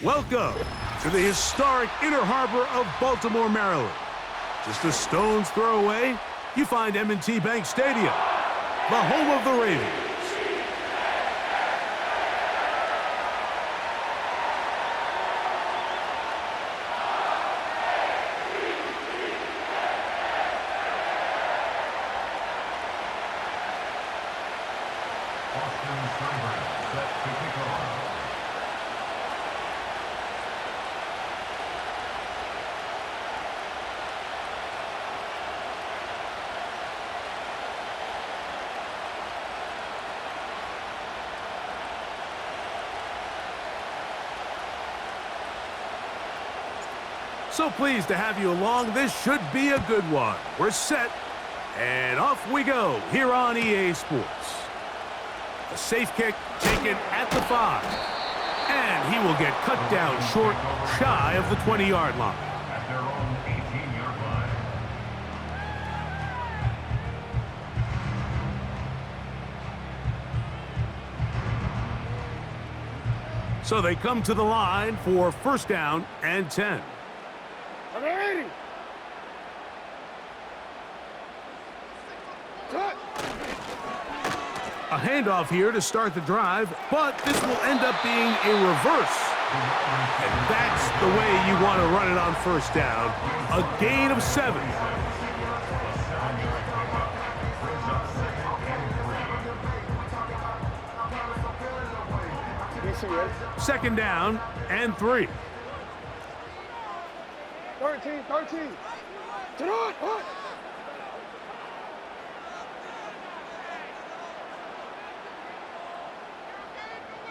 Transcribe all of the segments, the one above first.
Welcome to the historic Inner Harbor of Baltimore, Maryland. Just a stone's throw away, you find M&T Bank Stadium, the home of the Ravens. So pleased to have you along. This should be a good one. We're set, and off we go here on EA Sports. A safe kick taken at the 5. And he will get cut down short, shy of the 20-yard line. At their own 18-yard line. So they come to the line for first down and 10. A handoff here to start the drive, but this will end up being a reverse. And that's the way you want to run it on first down. A gain of 7. Second down and 3. 13.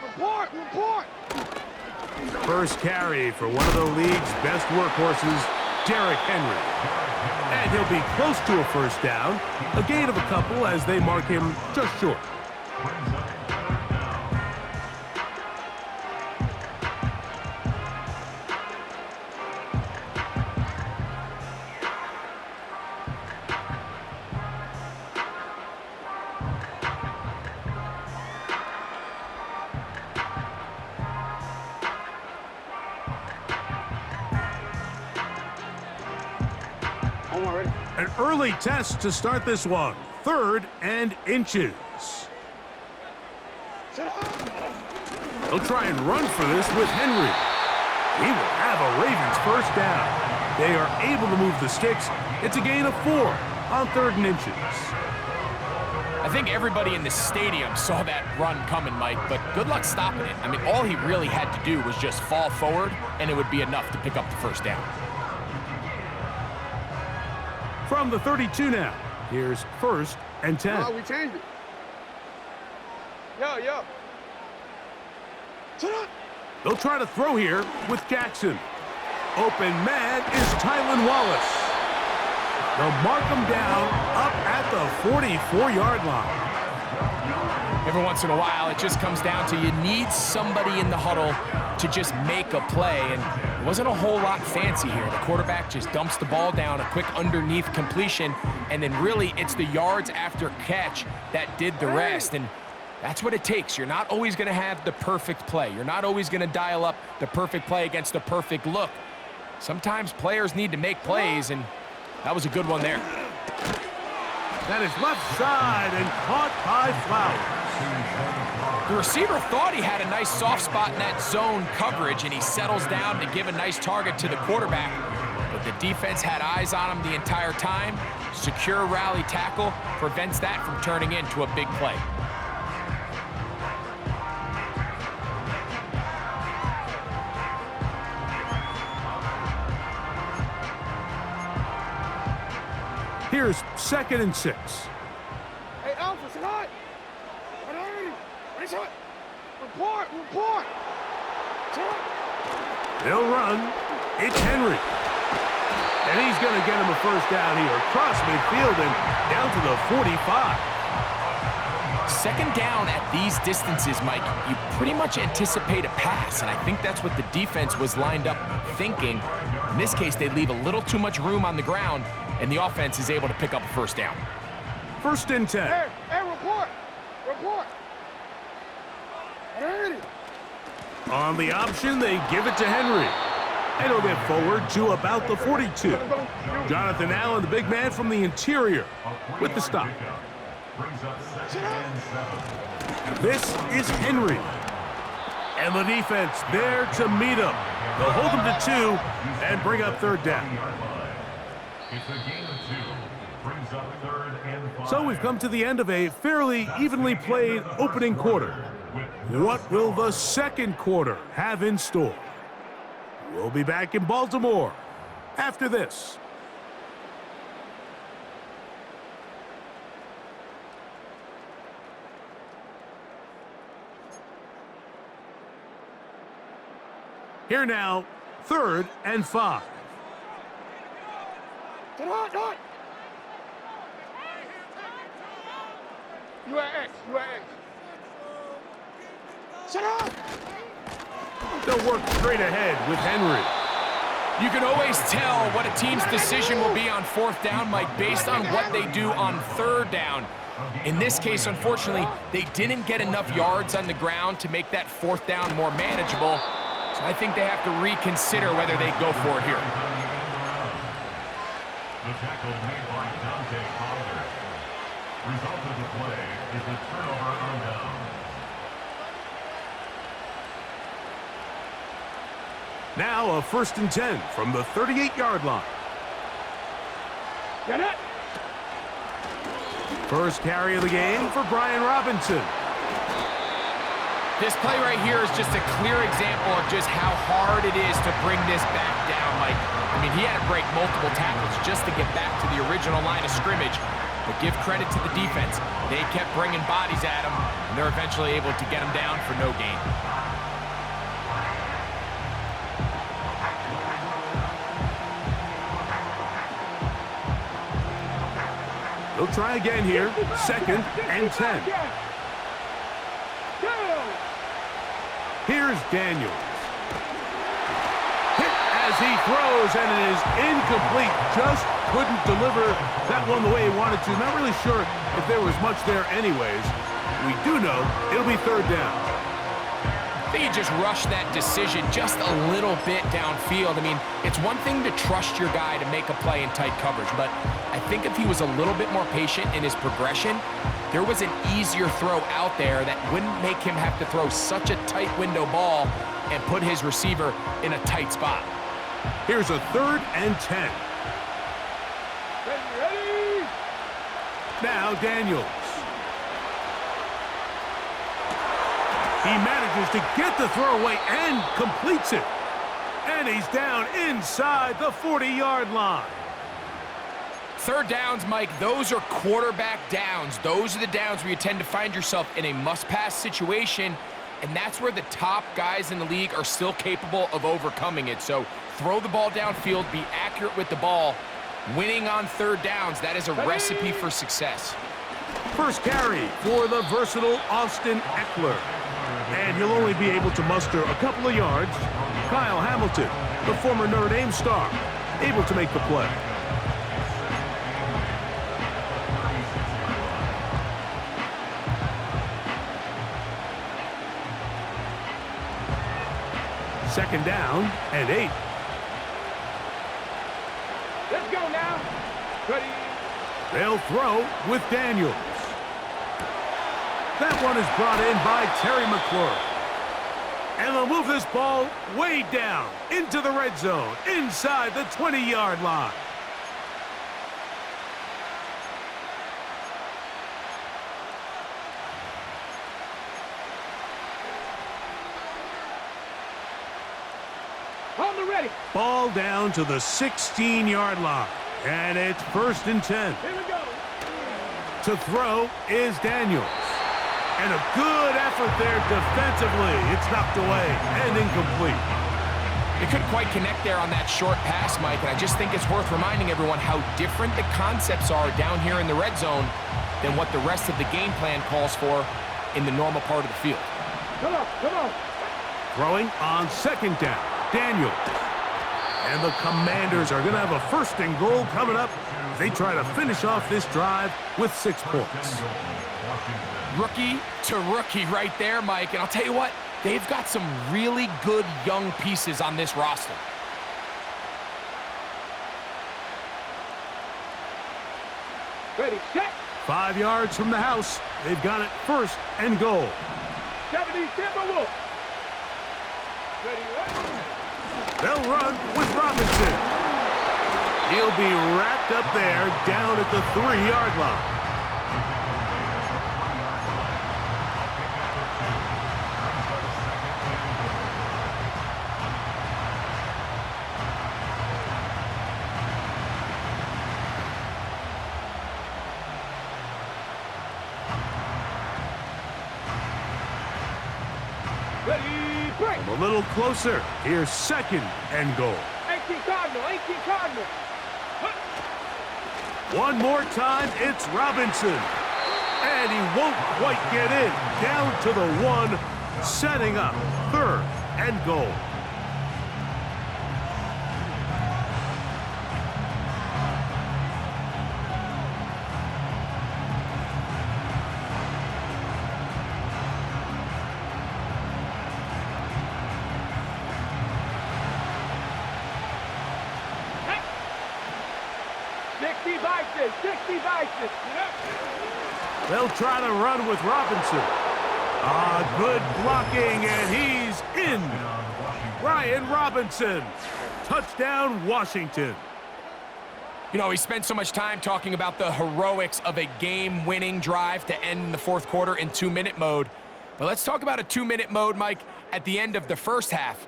Report! First carry for one of the league's best workhorses, Derrick Henry. And he'll be close to a first down, a gain of a couple as they mark him just short. An early test to start this one. 3rd and inches. They'll try and run for this with Henry. He will have a Ravens first down. They are able to move the sticks. It's a gain of 4 on 3rd and inches. I think everybody in the stadium saw that run coming, Mike, but good luck stopping it. I mean, all he really had to do was just fall forward, and it would be enough to pick up the first down. From the 32 now, here's 1st and 10. Oh, we changed it. Yo. They'll try to throw here with Jackson. Open man is Tylan Wallace. They'll mark him down up at the 44-yard line. Every once in a while, it just comes down to you need somebody in the huddle to just make a play, and it wasn't a whole lot fancy here. The quarterback just dumps the ball down, a quick underneath completion, and then really it's the yards after catch that did the rest, and that's what it takes. You're not always going to have the perfect play. You're not always going to dial up the perfect play against the perfect look. Sometimes players need to make plays, and that was a good one there. That is left side and caught by Flowers. The receiver thought he had a nice soft spot in that zone coverage, and he settles down to give a nice target to the quarterback. But the defense had eyes on him the entire time. Secure rally tackle prevents that from turning into a big play. Here's 2nd and 6. Hey, Alpha, say hi. Report. They'll run. It's Henry. And he's going to get him a first down here across midfield and down to the 45. Second down at these distances, Mike, you pretty much anticipate a pass, and I think that's what the defense was lined up thinking. In this case, they leave a little too much room on the ground, and the offense is able to pick up a first down. 1st and 10. Hey, report. On the option, they give it to Henry. And he'll get forward to about the 42. Jonathan Allen, the big man from the interior, with the stop. This is Henry. And the defense there to meet him. They'll hold him to 2 and bring up third down. It's a gain of 2. Brings up third and 5. So we've come to the end of a fairly evenly played opening quarter. What will the second quarter have in store? We'll be back in Baltimore after this. Here now, 3rd and 5. Get hot, hot. You at X, you at X. Sit up. They'll work straight ahead with Henry. You can always tell what a team's decision will be on 4th down, Mike, based on what they do on 3rd down. In this case, unfortunately, they didn't get enough yards on the ground to make that 4th down more manageable. So I think they have to reconsider whether they go for it here. The tackle made by Dante Pollard. Result of the play is a turnover on down. Now a 1st and 10 from the 38-yard line. Get it. First carry of the game for Brian Robinson. This play right here is just a clear example of just how hard it is to bring this back down, Mike. I mean, he had to break multiple tackles just to get back to the original line of scrimmage. But give credit to the defense. They kept bringing bodies at him, and they're eventually able to get him down for no gain. They'll try again here. 2nd and 10. Here's Daniels. Hit as he throws, and it is incomplete. Just couldn't deliver that one the way he wanted to. Not really sure if there was much there anyways. We do know it'll be 3rd down. I think you just rushed that decision just a little bit downfield. I mean, it's one thing to trust your guy to make a play in tight coverage, but I think if he was a little bit more patient in his progression, there was an easier throw out there that wouldn't make him have to throw such a tight window ball and put his receiver in a tight spot. Here's a 3rd and 10. Ready. Now Daniels. He manages to get the throw away and completes it. And he's down inside the 40-yard line. 3rd downs, Mike, those are quarterback downs. Those are the downs where you tend to find yourself in a must-pass situation, and that's where the top guys in the league are still capable of overcoming it. So throw the ball downfield, be accurate with the ball. Winning on 3rd downs, that is a recipe for success. First carry for the versatile Austin Eckler. And he'll only be able to muster a couple of yards. Kyle Hamilton, the former Notre Dame star, able to make the play. Second down and 8. Let's go now. Ready. They'll throw with Daniels. That one is brought in by Terry McLaurin. And they'll move this ball way down into the red zone, inside the 20-yard line. On the ready. Ball down to the 16-yard line. And it's 1st and 10. Here we go. To throw is Daniels. And a good effort there defensively. It's knocked away and incomplete. They couldn't quite connect there on that short pass, Mike, and I just think it's worth reminding everyone how different the concepts are down here in the red zone than what the rest of the game plan calls for in the normal part of the field. Come on, come on. Throwing on 2nd down, Daniels. And the Commanders are going to have a 1st and goal coming up. They try to finish off this drive with 6 points. Rookie to rookie right there, Mike. And I'll tell you what, they've got some really good young pieces on this roster. Ready, set. 5 yards from the house. They've got it 1st and goal. 70 Timberwolves. Ready, right. They'll run with Robinson. He'll be wrapped up there down at the 3-yard line. Ready, break. A little closer. Here's 2nd and goal. 18 Cardinal, 18 Cardinal. One more time, it's Robinson. And he won't quite get in. Down to the 1, setting up 3rd and goal. Hey. 60 vices, 60 vices. They'll try to run with Robinson. Good blocking, and he's in. Brian Robinson. Touchdown, Washington. You know, he spent so much time talking about the heroics of a game-winning drive to end in the 4th quarter in 2-minute mode. But let's talk about a 2-minute mode, Mike, at the end of the 1st half.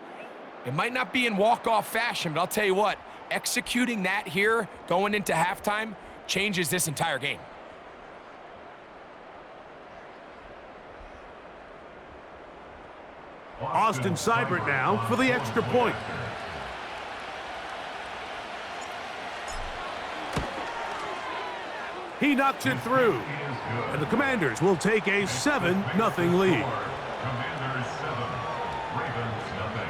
It might not be in walk-off fashion, but I'll tell you what, executing that here going into halftime changes this entire game. Austin Seibert now for the extra point. He knocks it through. And the Commanders will take a 7-0 lead. Commanders 7, Ravens nothing.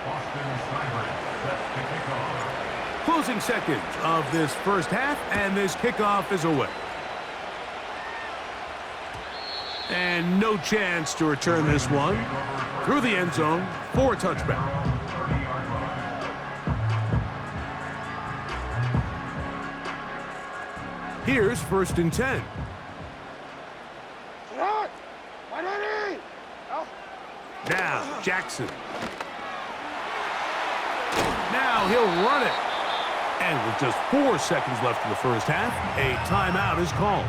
Austin Seibert sets the kickoff. Closing seconds of this 1st half, and this kickoff is away. And no chance to return this one. Through the end zone for a touchback. 30-yard line. Here's 1st and 10. Run. 180. Now, Jackson. Now he'll run it. And with just 4 seconds left in the 1st half, a timeout is called.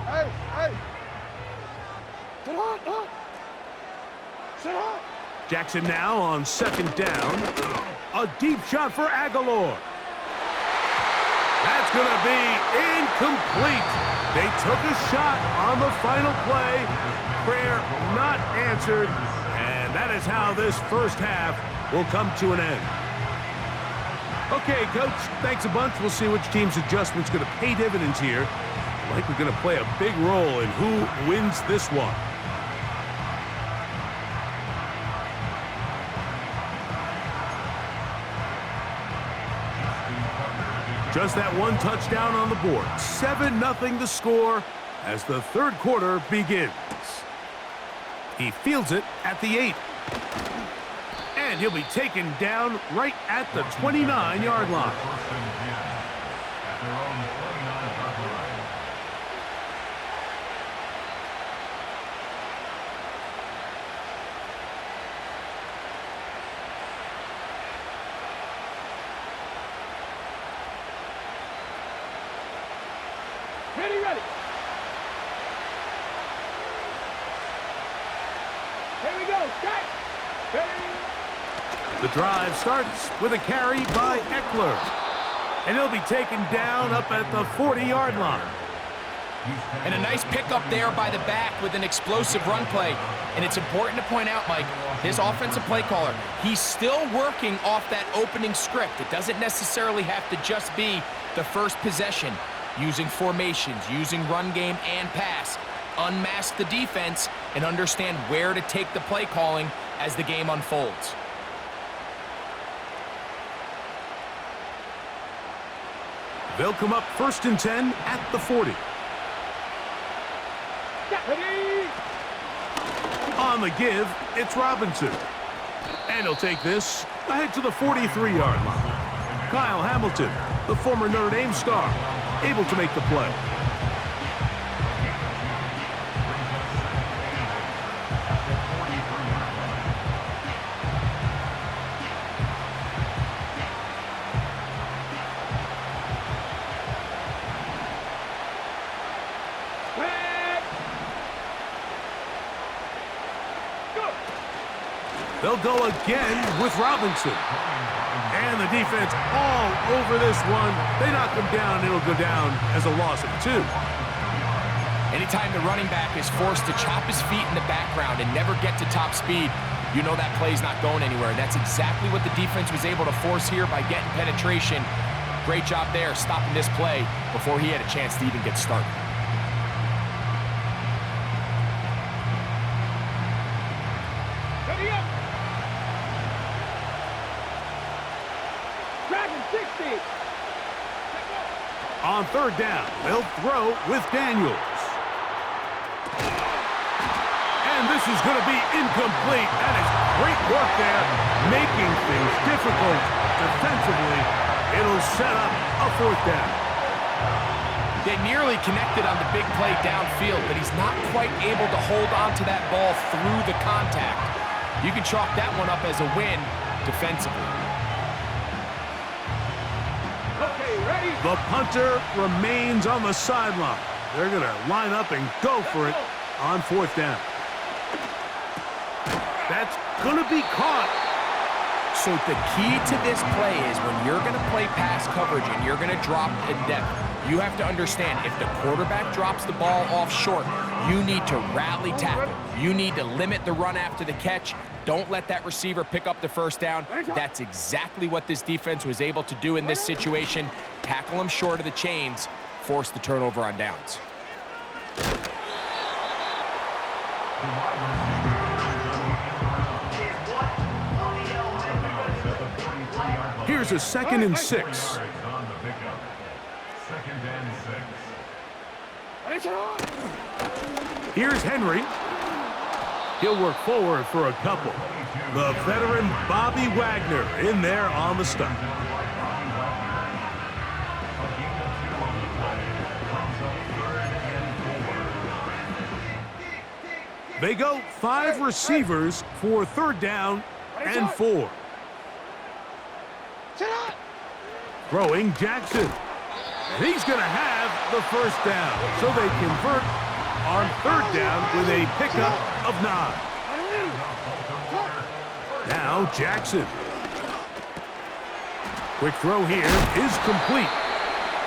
Hey, hey. Sit on. Sit on. Jackson now on 2nd down. A deep shot for Aguilar. That's going to be incomplete. They took a shot on the final play. Prayer not answered. And that is how this 1st half will come to an end. Okay, Coach, thanks a bunch. We'll see which team's adjustment's going to pay dividends here. I think we're going to play a big role in who wins this one. Just that one touchdown on the board. 7-0 the score as the 3rd quarter begins. He fields it at the 8. And he'll be taken down right at the 29-yard line. 1st and 10 at their own 29-yard line. Ready. Here we go. Strike. Ready. The drive starts with a carry by Eckler. And he'll be taken down up at the 40-yard line. And a nice pickup there by the back with an explosive run play. And it's important to point out, Mike, his offensive play caller, he's still working off that opening script. It doesn't necessarily have to just be the first possession. Using formations, using run game and pass. Unmask the defense and understand where to take the play calling as the game unfolds. They'll come up 1st and 10 at the 40. On the give, it's Robinson. And he'll take this ahead to the 43-yard line. Kyle Hamilton, the former Notre Dame star, able to make the play. They'll go again with Robinson. And the defense all over this one. They knock him down, it'll go down as a loss of 2. Anytime the running back is forced to chop his feet in the background and never get to top speed, you know that play's not going anywhere. That's exactly what the defense was able to force here by getting penetration. Great job there stopping this play before he had a chance to even get started. On 3rd down, they'll throw with Daniels. And this is going to be incomplete. That is great work there, making things difficult defensively. It'll set up a 4th down. They nearly connected on the big play downfield, but he's not quite able to hold on to that ball through the contact. You can chalk that one up as a win defensively. The punter remains on the sideline. They're going to line up and go for it on 4th down. That's going to be caught. So the key to this play is when you're going to play pass coverage and you're going to drop in depth, you have to understand if the quarterback drops the ball off short, you need to rally tackle. You need to limit the run after the catch. Don't let that receiver pick up the 1st down. That's exactly what this defense was able to do in this situation. Tackle him short of the chains, force the turnover on downs. Here's a 2nd and 6. 2nd and 6. Here's Henry. He'll work forward for a couple. The veteran Bobby Wagner in there on the stop. They go 5 receivers for 3rd down and 4. Throwing Jackson. And he's going to have the 1st down. So they convert on 3rd down with a pickup of 9. Now Jackson. Quick throw here is complete.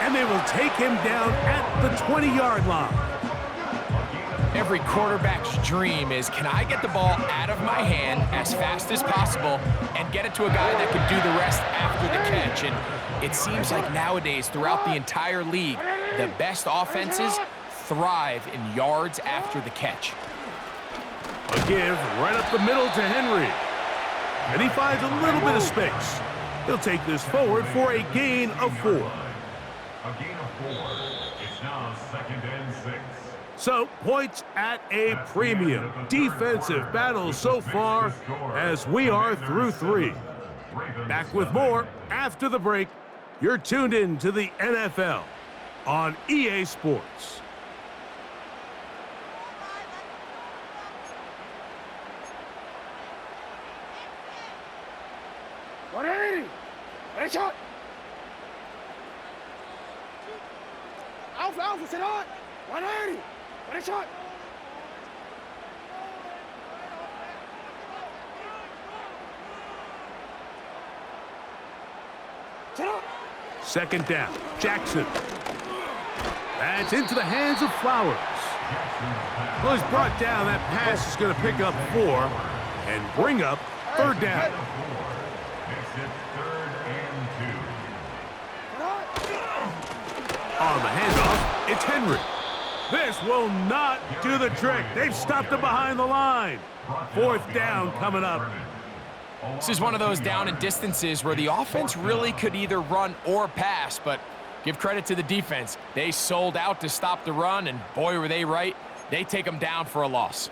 And they will take him down at the 20-yard line. Every quarterback's dream is, can I get the ball out of my hand as fast as possible and get it to a guy that can do the rest after the catch? And it seems like nowadays, throughout the entire league, the best offenses thrive in yards after the catch. A give right up the middle to Henry. And he finds a little bit of space. He'll take this forward for a gain of 4. A gain of 4. It's now 2nd and 6. So, points at a premium. Defensive battle so far as we are through 3. Back with more after the break. You're tuned in to the NFL on EA Sports. Shot. Alpha, sit on. 180. What a shot. Sit on. 2nd down. Jackson. It's into the hands of Flowers. Well, he's brought down. That pass is going to pick up 4 and bring up 3rd down. Makes it 3rd and 2. On the handoff, it's Henry. This will not do the trick. They've stopped him behind the line. 4th down coming up. This is one of those down and distances where the offense really could either run or pass, but give credit to the defense. They sold out to stop the run, and boy, were they right. They take them down for a loss.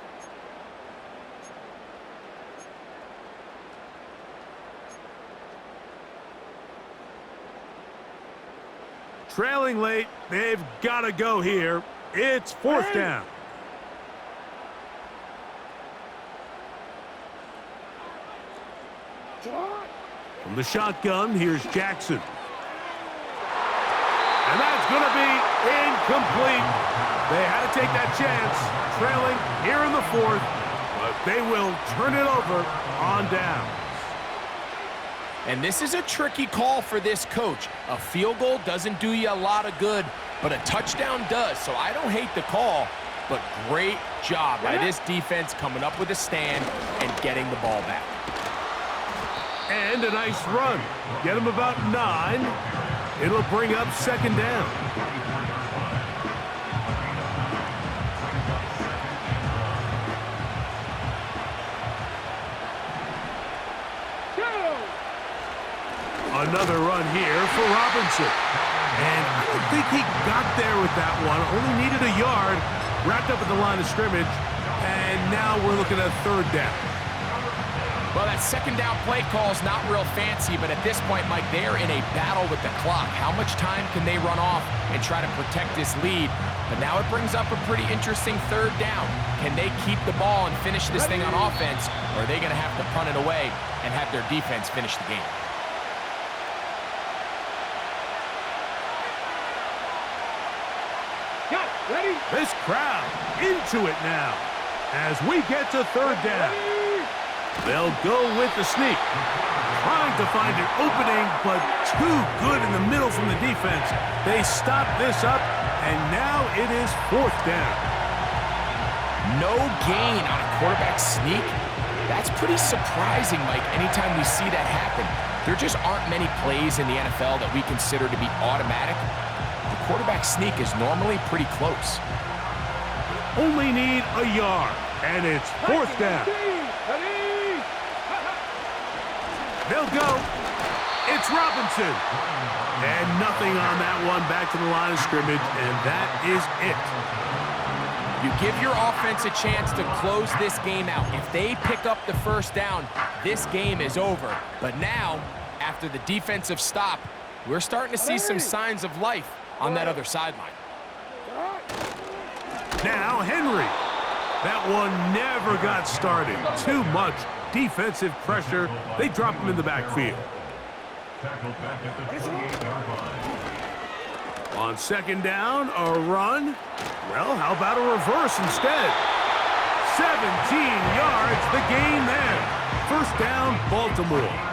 Trailing late, they've got to go here. It's 4th down. From the shotgun, here's Jackson. And that's going to be incomplete. They had to take that chance, trailing here in the 4th, but they will turn it over on down. And this is a tricky call for this coach. A field goal doesn't do you a lot of good, but a touchdown does. So I don't hate the call, but great job by this defense coming up with a stand and getting the ball back. And a nice run. Get him about 9. It'll bring up 2nd down. Another run here for Robinson. And I don't think he got there with that one. Only needed a yard. Wrapped up at the line of scrimmage. And now we're looking at 3rd down. Well, that 2nd down play call is not real fancy, but at this point, Mike, they are in a battle with the clock. How much time can they run off and try to protect this lead? But now it brings up a pretty interesting 3rd down. Can they keep the ball and finish this thing on offense, or are they going to have to punt it away and have their defense finish the game? Ready? This crowd into it now as we get to 3rd down. They'll go with the sneak. Trying to find an opening, but too good in the middle from the defense. They stop this up, and now it is 4th down. No gain on a quarterback sneak? That's pretty surprising, Mike, anytime we see that happen. There just aren't many plays in the NFL that we consider to be automatic. The quarterback sneak is normally pretty close. Only need a yard, and it's 4th down. They'll go. It's Robinson. And nothing on that one. Back to the line of scrimmage, and that is it. You give your offense a chance to close this game out. If they pick up the 1st down, this game is over. But now, after the defensive stop, we're starting to see some signs of life on that other sideline. Now Henry. That one never got started. Too much defensive pressure. They drop him in the backfield. Tackled back at the 28-yard line. On 2nd down, a run. Well, how about a reverse instead? 17 yards, the gain there. 1st down, Baltimore.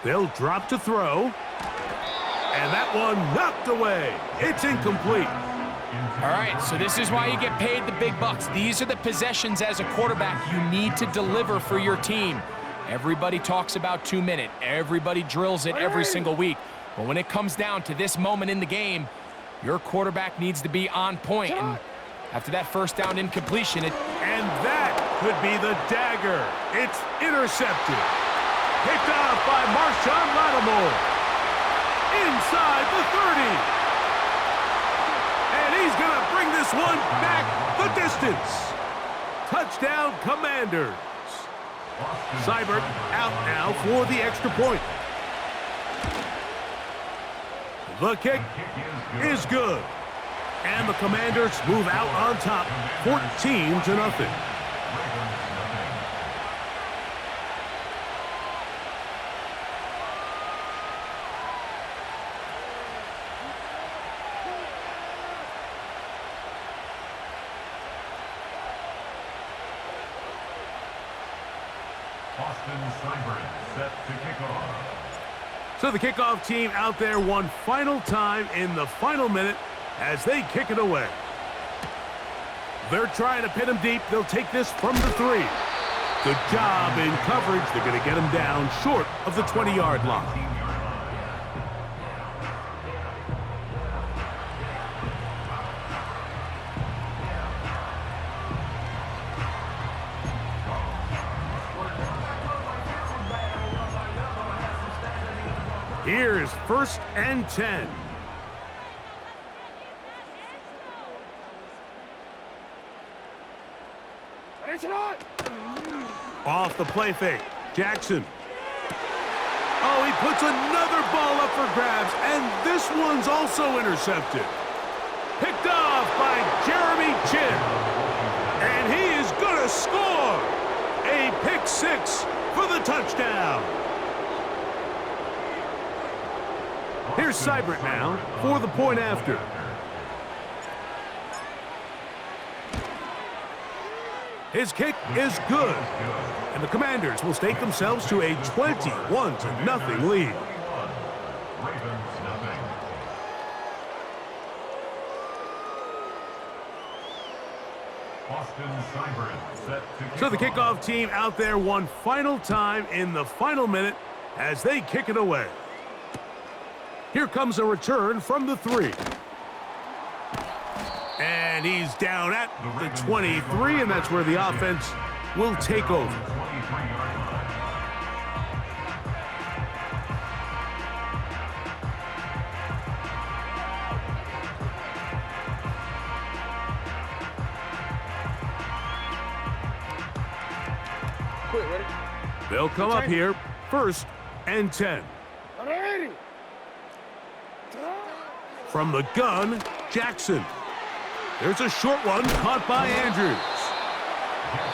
They'll drop to throw. And that one knocked away. It's incomplete. All right, so this is why you get paid the big bucks. These are the possessions as a quarterback you need to deliver for your team. Everybody talks about 2-minute. Everybody drills it every single week. But when it comes down to this moment in the game, your quarterback needs to be on point. And after that 1st down incompletion, And that could be the dagger. It's intercepted. Picked off by Marshawn Lattimore. Inside the 30. And he's going to bring this one back the distance. Touchdown, Commanders. Seibert out now for the extra point. The kick is good. And the Commanders move out on top, 14-0. So the kickoff team out there one final time in the final minute as they kick it away. They're trying to pin him deep. They'll take this from the 3. Good job in coverage. They're going to get him down short of the 20-yard line. Here's 1st and 10. Off the play fake. Jackson. Oh, he puts another ball up for grabs, and this one's also intercepted. Picked off by Jeremy Chin. And he is going to score. A pick 6 for the touchdown. Here's Seibert now for the point after. His kick is good. And the Commanders will stake themselves to a 21-0 lead. So the kickoff team out there one final time in the final minute as they kick it away. Here comes a return from the 3. And he's down at the 23, and that's where the offense will take over. Quick, ready? They'll come up here, 1st and 10. From the gun, Jackson. There's a short one caught by Andrews.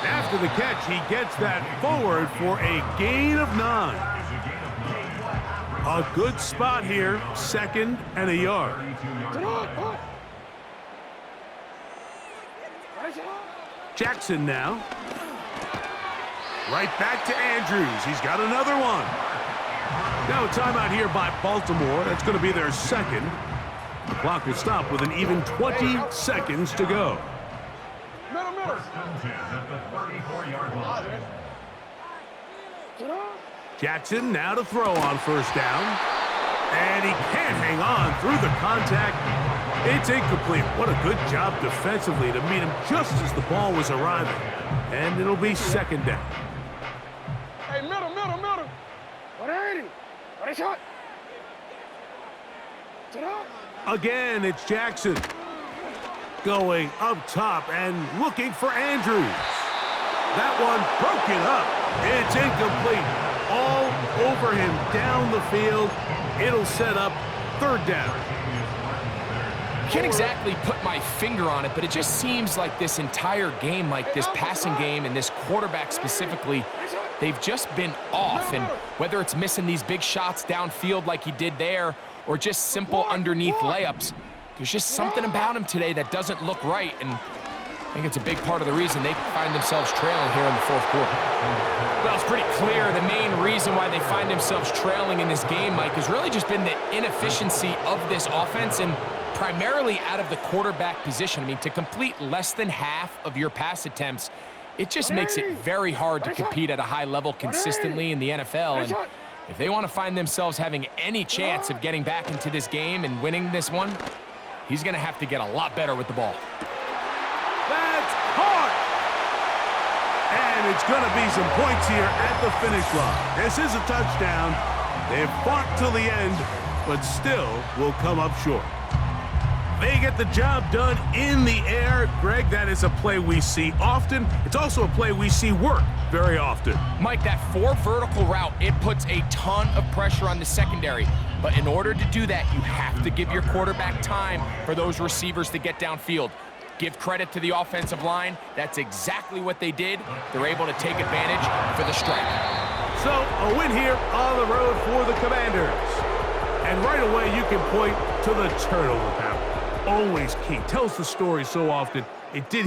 After the catch, he gets that forward for a gain of 9. A good spot here, 2nd and a yard. Jackson now. Right back to Andrews. He's got another one. Now a timeout here by Baltimore. That's going to be their 2nd. The clock will stop with an even 20 seconds to go. Jackson now to throw on 1st down. And he can't hang on through the contact. It's incomplete. What a good job defensively to meet him just as the ball was arriving. And it'll be 2nd down. Hey, middle. 180. What a shot. Again, it's Jackson. Going up top and looking for Andrews. That one broken up. It's incomplete. All over him down the field. It'll set up 3rd down. Can't exactly put my finger on it, but it just seems like this entire game, like this passing game and this quarterback specifically, they've just been off. And whether it's missing these big shots downfield like he did there or just simple underneath layups, there's just something about him today that doesn't look right. And I think it's a big part of the reason they find themselves trailing here in the 4th quarter. Well, it's pretty clear the main reason why they find themselves trailing in this game, Mike, has really just been the inefficiency of this offense and primarily out of the quarterback position. I mean, to complete less than half of your pass attempts, it just makes it very hard to compete at a high level consistently in the NFL. And if they want to find themselves having any chance of getting back into this game and winning this one, he's going to have to get a lot better with the ball. That's hard. And it's going to be some points here at the finish line. This is a touchdown. They've fought till the end, but still will come up short. They get the job done in the air. Greg, that is a play we see often. It's also a play we see work very often. Mike, that 4 vertical route, it puts a ton of pressure on the secondary. But in order to do that, you have to give your quarterback time for those receivers to get downfield. Give credit to the offensive line. That's exactly what they did. They're able to take advantage for the strike. So, a win here on the road for the Commanders. And right away, you can point to the turnover battle. Always key. Tells the story so often. It did here.